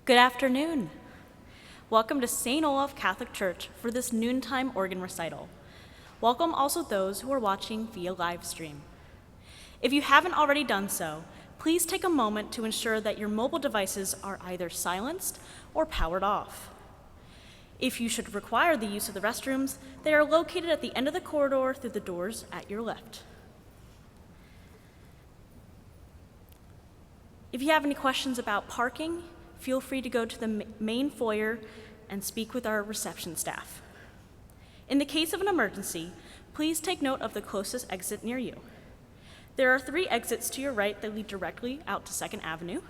Good afternoon. Welcome to St. Olaf Catholic Church for this noontime organ recital. Welcome also those who are watching via live stream. If you haven't already done so, please take a moment to ensure that your mobile devices are either silenced or powered off. If you should require the use of the restrooms, they are located at the end of the corridor through the doors at your left. If you have any questions about parking, feel free to go to the main foyer and speak with our reception staff. In the case of an emergency, please take note of the closest exit near you. There are 3 exits to your right that lead directly out to 2nd Avenue.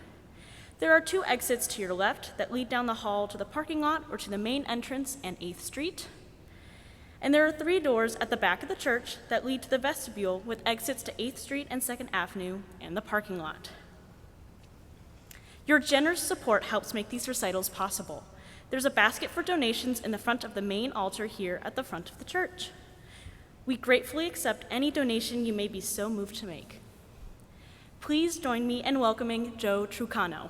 There are 2 exits to your left that lead down the hall to the parking lot or to the main entrance and 8th Street. And there are 3 doors at the back of the church that lead to the vestibule with exits to 8th Street and 2nd Avenue and the parking lot. Your generous support helps make these recitals possible. There's a basket for donations in the front of the main altar here at the front of the church. We gratefully accept any donation you may be so moved to make. Please join me in welcoming Joe Trucano.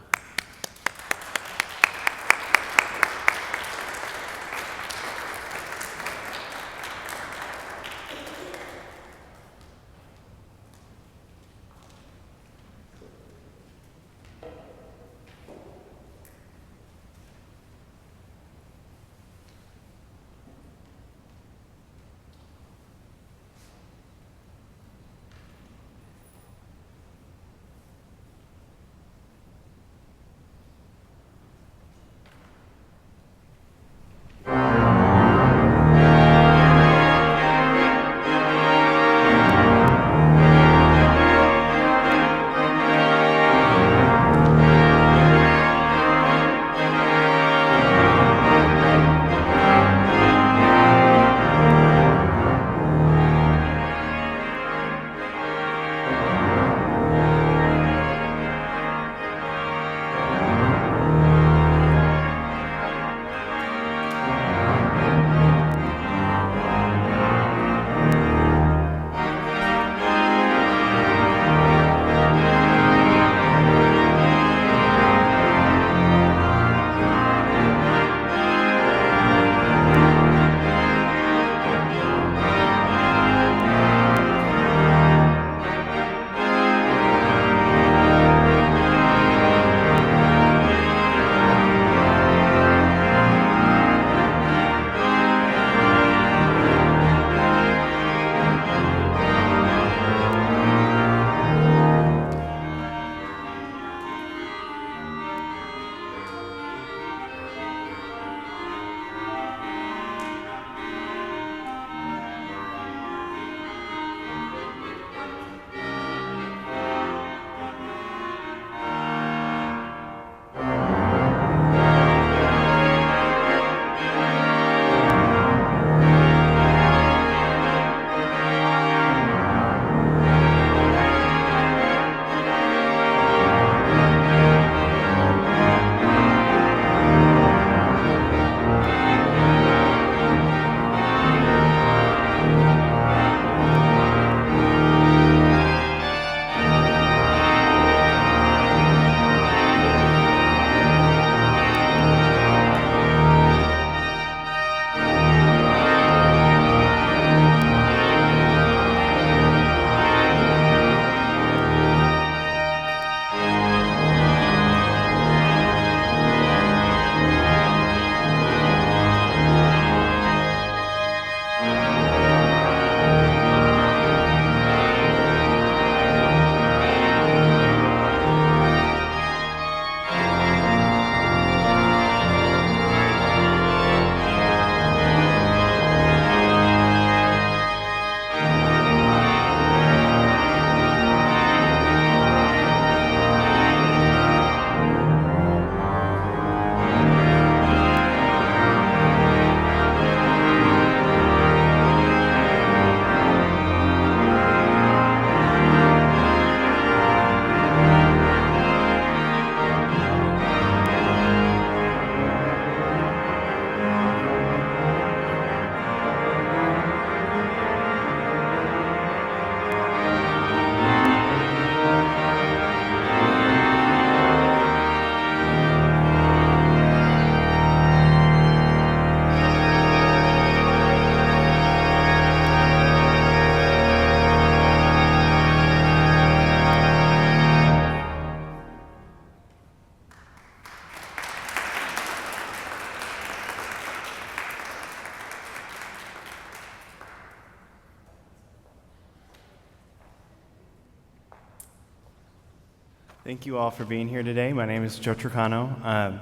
Thank you all for being here today. My name is Joe Trucano.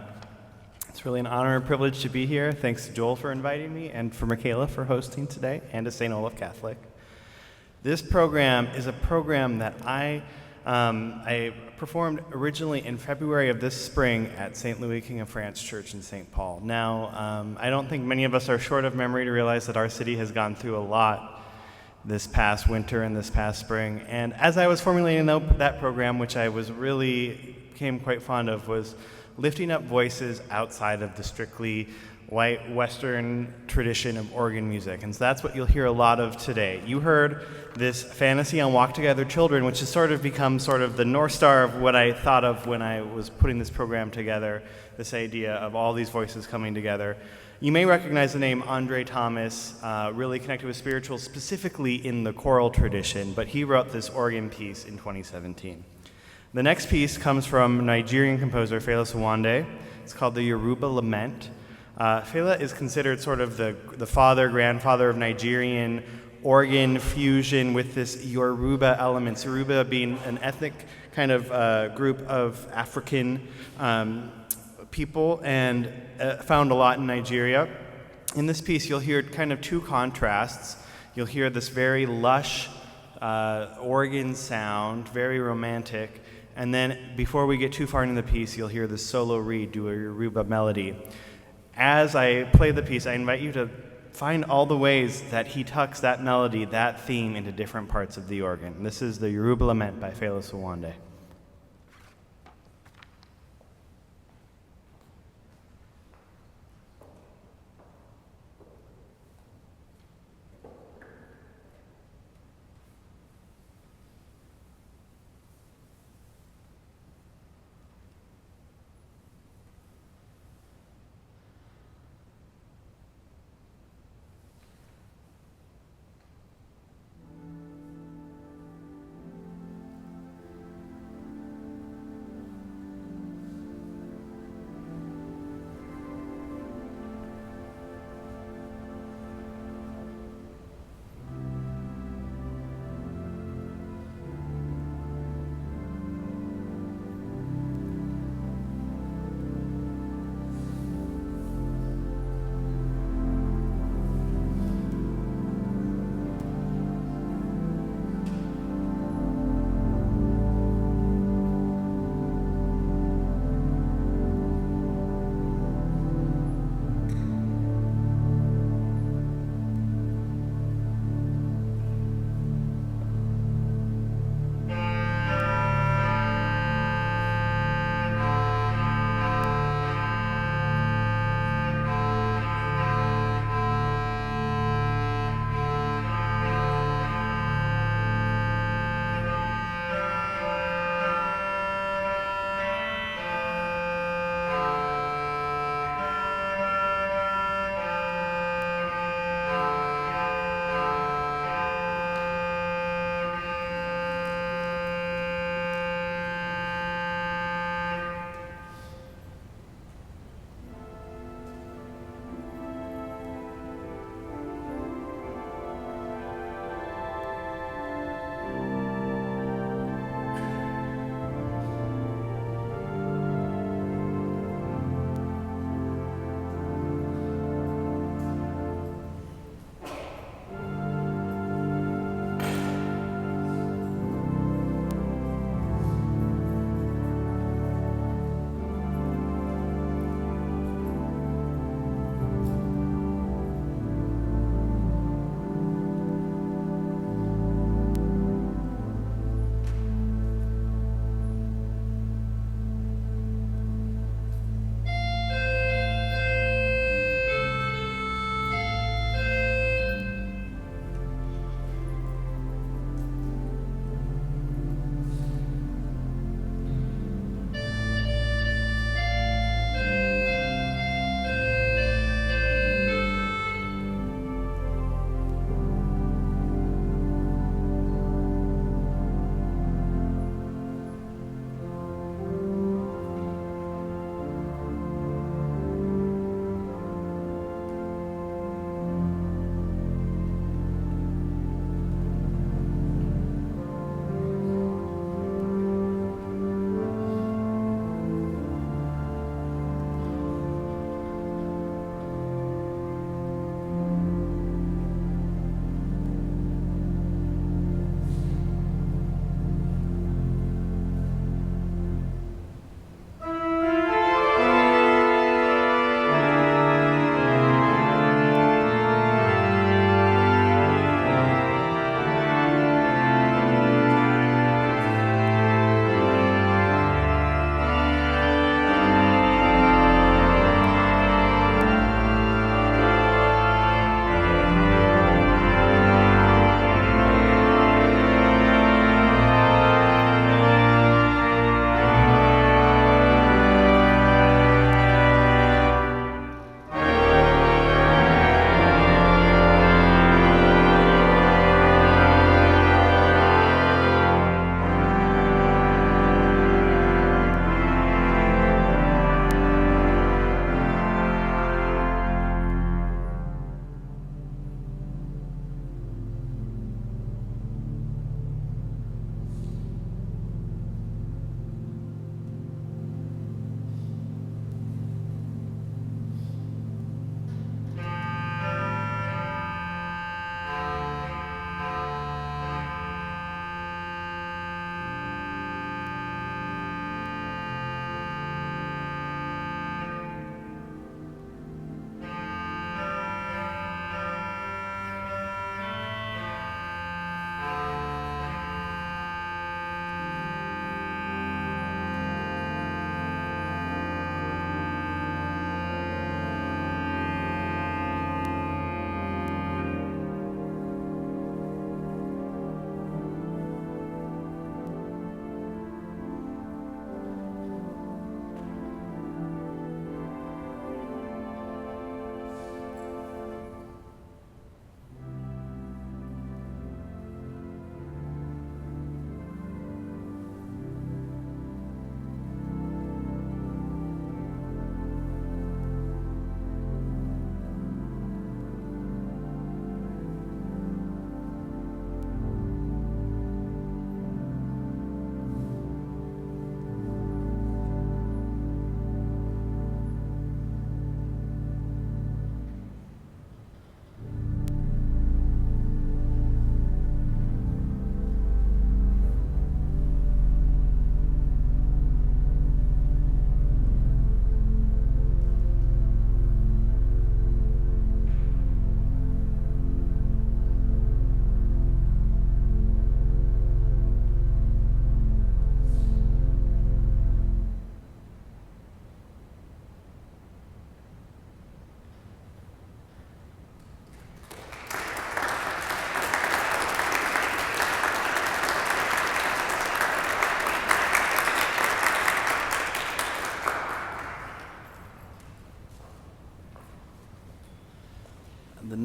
It's really an honor and privilege to be here. Thanks to Joel for inviting me and for Michaela for hosting today, and to St. Olaf Catholic. This program is a program that I performed originally in February of this spring at St. Louis King of France Church in St. Paul. Now, I don't think many of us are short of memory to realize that our city has gone through a lot this past winter and this past spring. And as I was formulating that program, which I became quite fond of, was lifting up voices outside of the strictly white Western tradition of organ music. And so that's what you'll hear a lot of today. You heard this fantasy on Walk Together Children, which has sort of become sort of the North Star of what I thought of when I was putting this program together, this idea of all these voices coming together. You may recognize the name André Thomas, really connected with spirituals, specifically in the choral tradition, but he wrote this organ piece in 2017. The next piece comes from Nigerian composer Fela Sowande. It's called the Yoruba Lament. Fela is considered sort of the grandfather of Nigerian organ fusion with this Yoruba elements, Yoruba being an ethnic kind of group of African people, and found a lot in Nigeria. In this piece, you'll hear kind of two contrasts. You'll hear this very lush organ sound, very romantic, and then before we get too far into the piece, you'll hear the solo reed do a Yoruba melody. As I play the piece, I invite you to find all the ways that he tucks that melody, that theme, into different parts of the organ. This is the Yoruba Lament by Fela Sowande.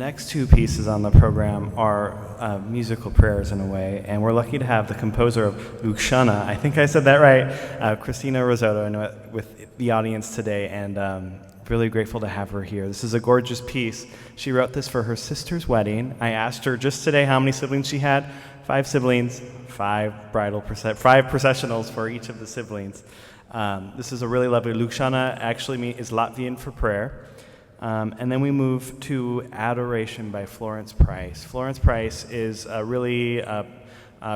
next two pieces on the program are musical prayers in a way, and we're lucky to have the composer of Lūgšana, I think I said that right, Kristina Rizzotto, with the audience today, and really grateful to have her here. This is a gorgeous piece. She wrote this for her sister's wedding. I asked her just today how many siblings she had. 5 siblings, 5 processionals for each of the siblings. This is a really lovely. Lūgšana actually is Latvian for prayer. And then we move to Adoration by Florence Price. Florence Price is a really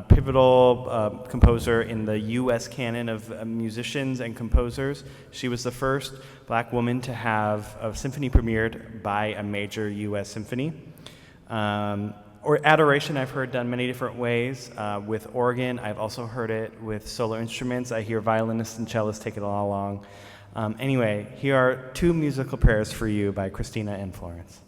pivotal composer in the U.S. canon of musicians and composers. She was the first black woman to have a symphony premiered by a major U.S. symphony. Or Adoration I've heard done many different ways. With organ, I've also heard it with solo instruments. I hear violinists and cellists take it all along. Anyway, here are 2 musical prayers for you by Kristina and Florence.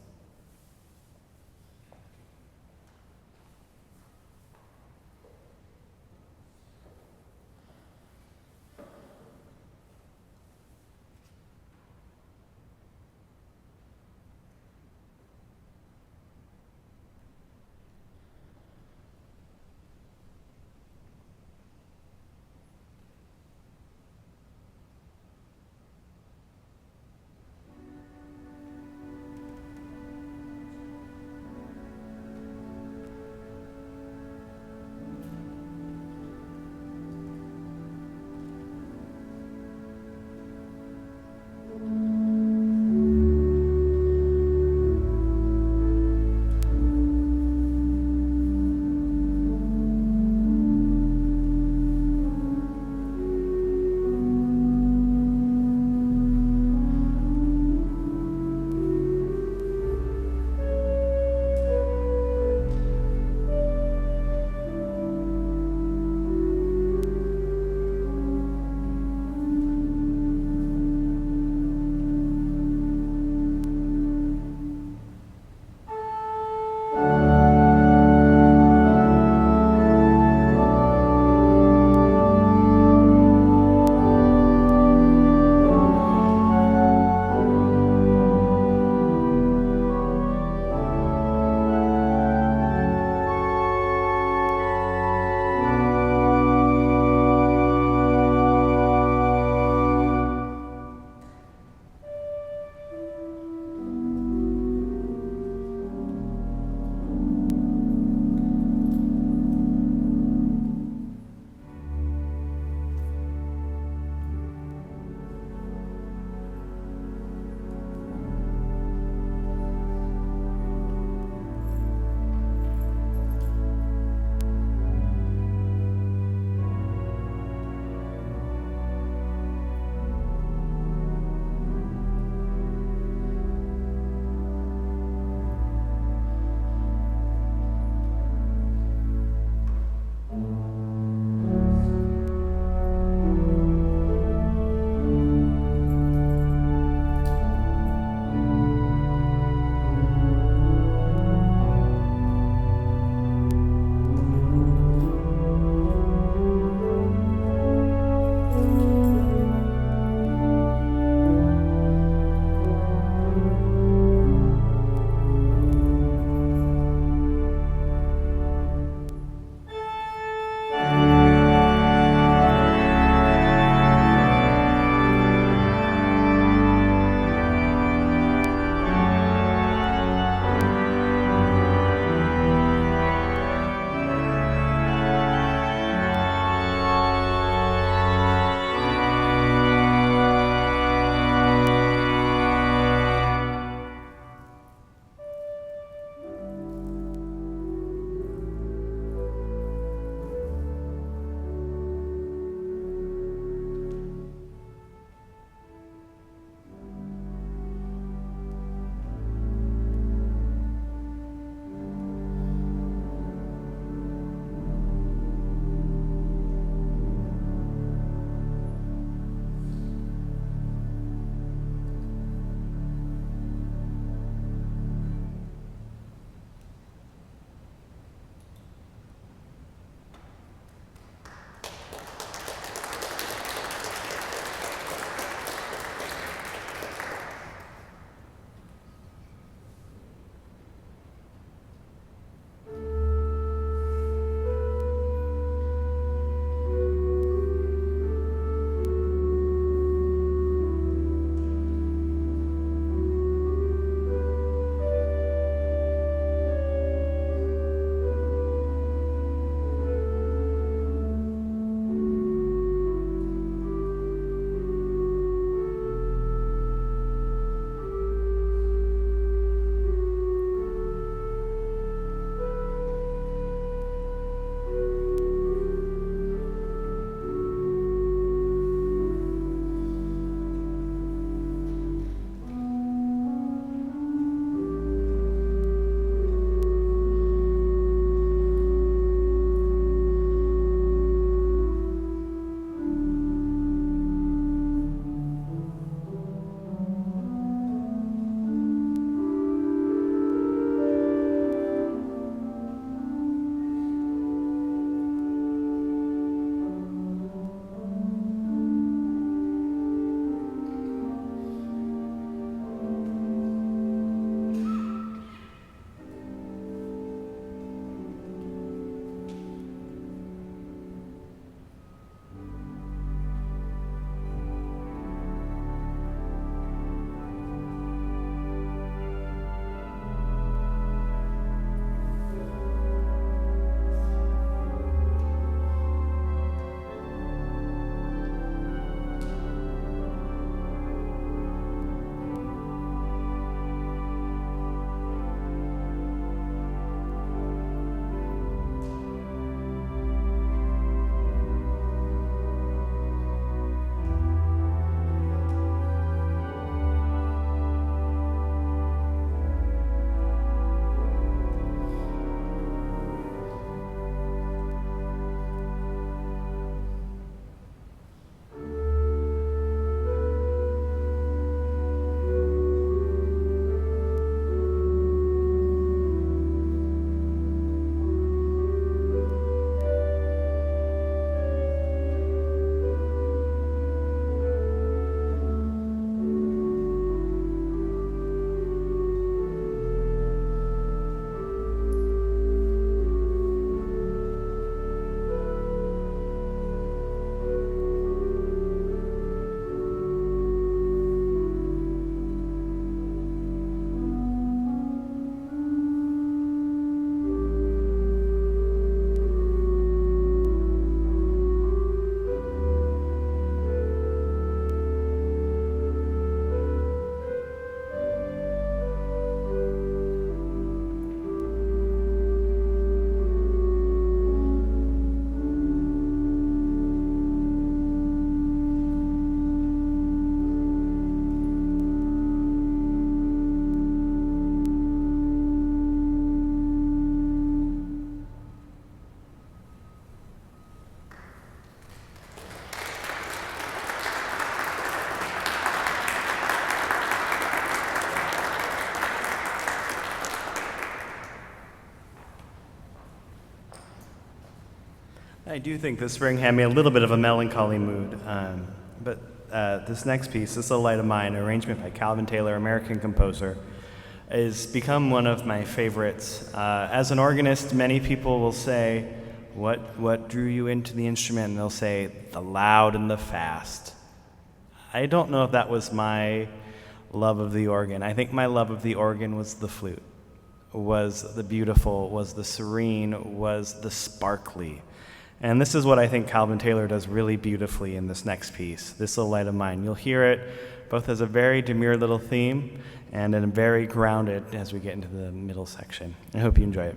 I do think the spring had me a little bit of a melancholy mood, but this next piece, This Little Light of Mine, an arrangement by Calvin Taylor, American composer, has become one of my favorites. As an organist, many people will say, what drew you into the instrument? And they'll say, the loud and the fast. I don't know if that was my love of the organ. I think my love of the organ was the flute, was the beautiful, was the serene, was the sparkly. And this is what I think Calvin Taylor does really beautifully in this next piece, This Little Light of Mine. You'll hear it both as a very demure little theme and then very grounded as we get into the middle section. I hope you enjoy it.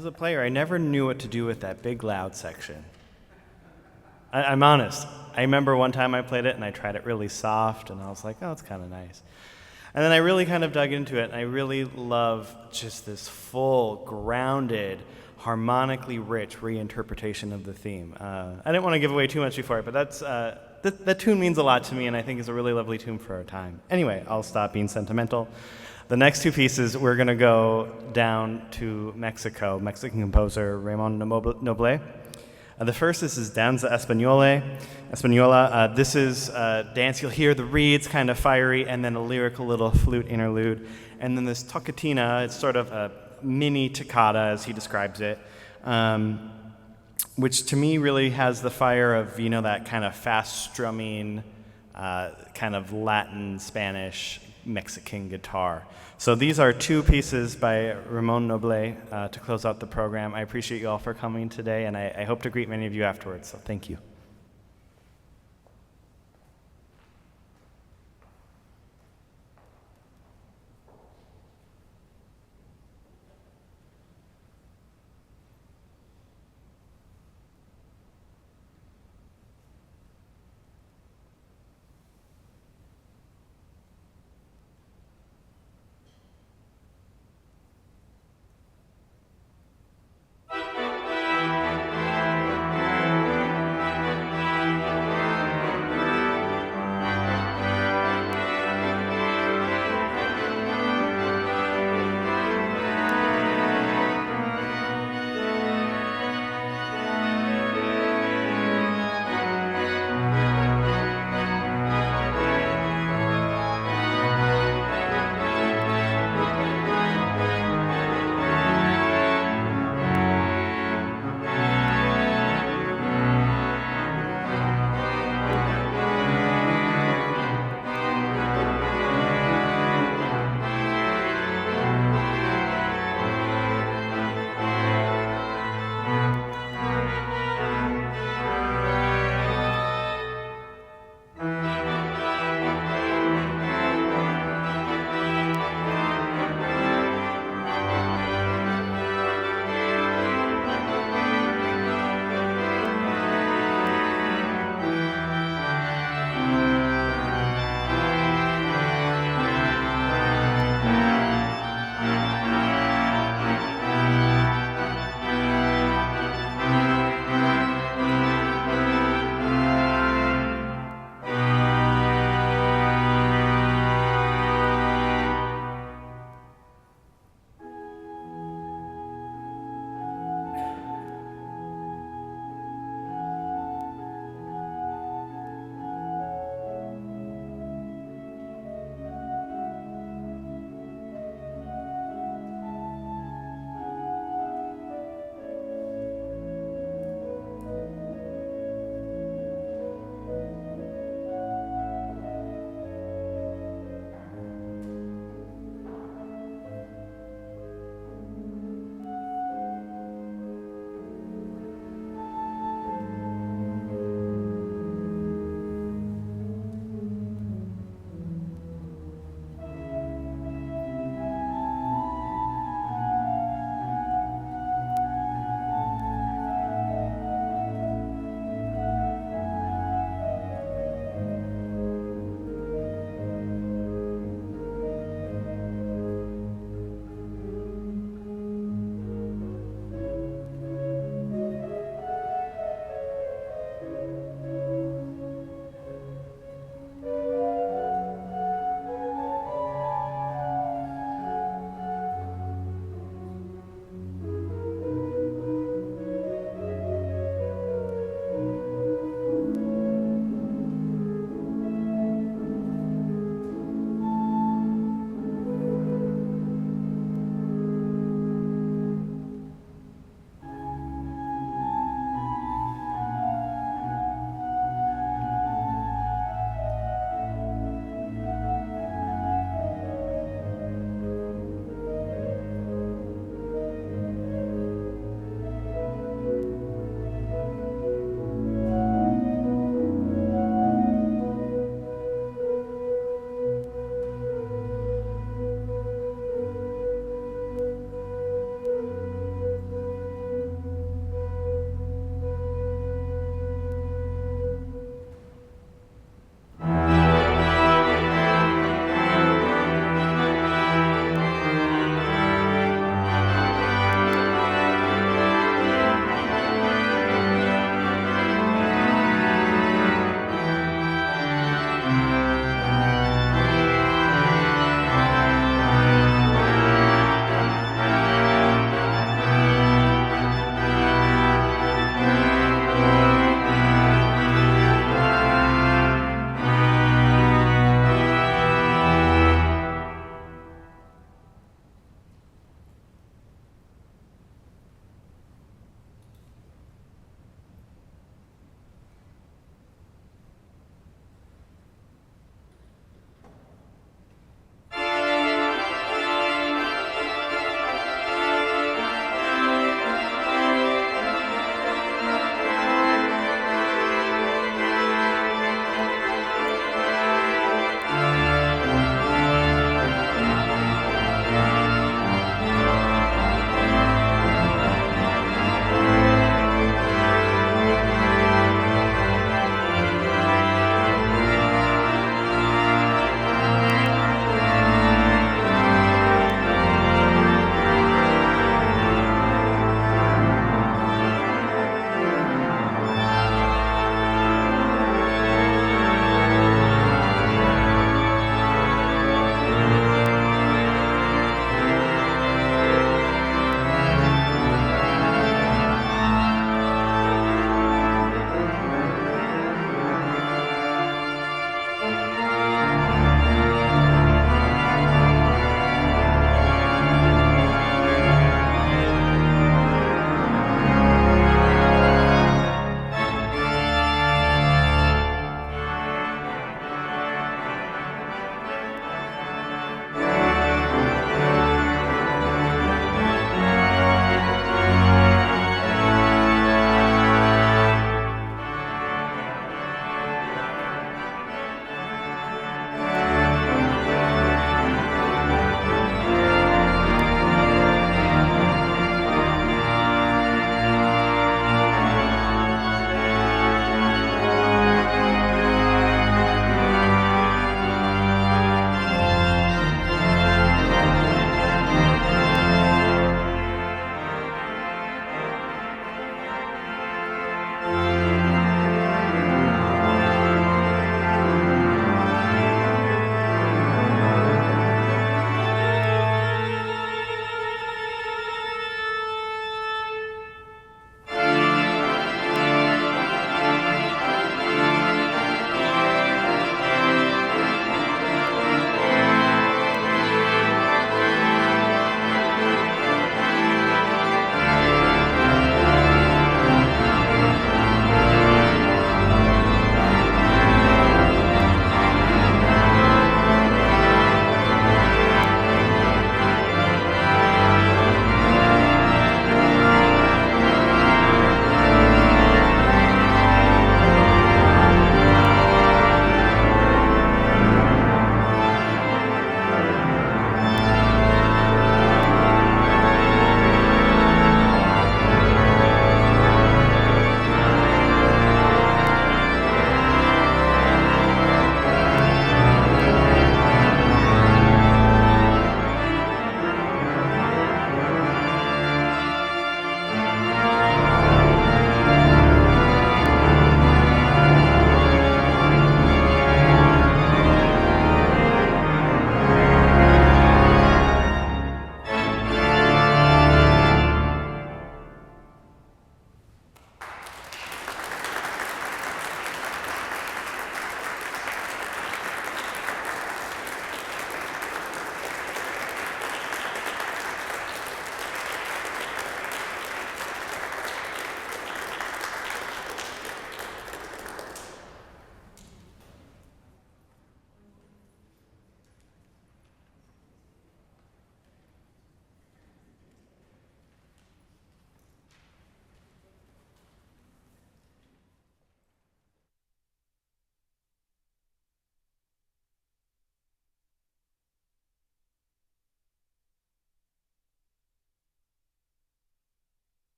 as a player, I never knew what to do with that big loud section. I'm honest. I remember one time I played it and I tried it really soft and I was like, oh, it's kind of nice. And then I really kind of dug into it and I really love just this full, grounded, harmonically rich reinterpretation of the theme. I didn't want to give away too much before it, but that tune means a lot to me and I think is a really lovely tune for our time. Anyway, I'll stop being sentimental. The next two pieces, we're going to go down to Mexico, Mexican composer Ramon Nóble. The first is Danza Espagnola. This is dance. You'll hear the reeds kind of fiery, and then a lyrical little flute interlude. And then this Toccatina, it's sort of a mini toccata, as he describes it, which to me really has the fire of, that kind of fast strumming, kind of Latin, Spanish, Mexican guitar. So these are two pieces by Ramon Nóble to close out the program. I appreciate you all for coming today, and I hope to greet many of you afterwards, so thank you.